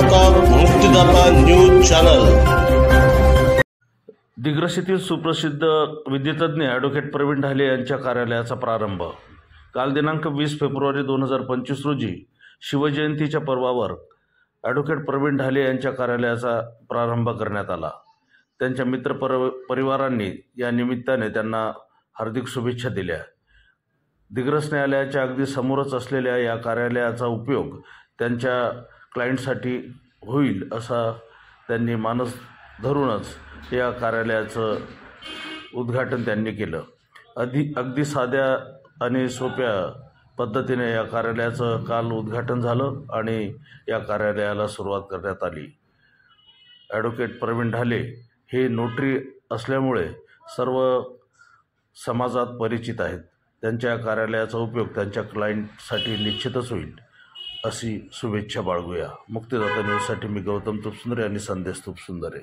पाहतात मुक्तिदाता news channel. Digras येथील सुप्रसिद्ध विद्युतज्ञ ॲडव्होकेट प्रवीण ढाले यांच्या कार्यालयाचा प्रारंभ काल दिनांक 20 फेब्रुवारी 2025 रोजी शिवजयंतीच्या पर्वावर ॲडव्होकेट प्रवीण ढाले यांच्या कार्यालयाचा प्रारंभ करण्यात आला। त्यांच्या मित्र परिवारांनी या निमित्ताने त्यांना हार्दिक शुभेच्छा दिल्या। दिग्रस न्यायालयाच्या अगदी समोरच असलेल्या या कार्यालयाचा उपयोग त्यांच्या क्लायंटसाठी होईल असा त्यांनी मानस धरूनच या कार्यालयाचं उद्घाटन त्यांनी केलं। अगदी साध्या आणि सोप्या पद्धतीने या कार्यालयाचं काल उद्घाटन झालं आणि या कार्यालयाला सुरुवात करण्यात आली। ॲडव्होकेट प्रवीण ढाले हे नोटरी असल्यामुळे सर्व समाजात परिचित आहेत। त्यांच्या कार्यालयाचा उपयोग त्यांच्या क्लायंटसाठी निश्चितच होईल अशी शुभेच्छा बाळगूया। मुक्तिदाता न्यूजसाठी मी गौतम तुपसुंदरे आणि संदेश तुपसुंदरे।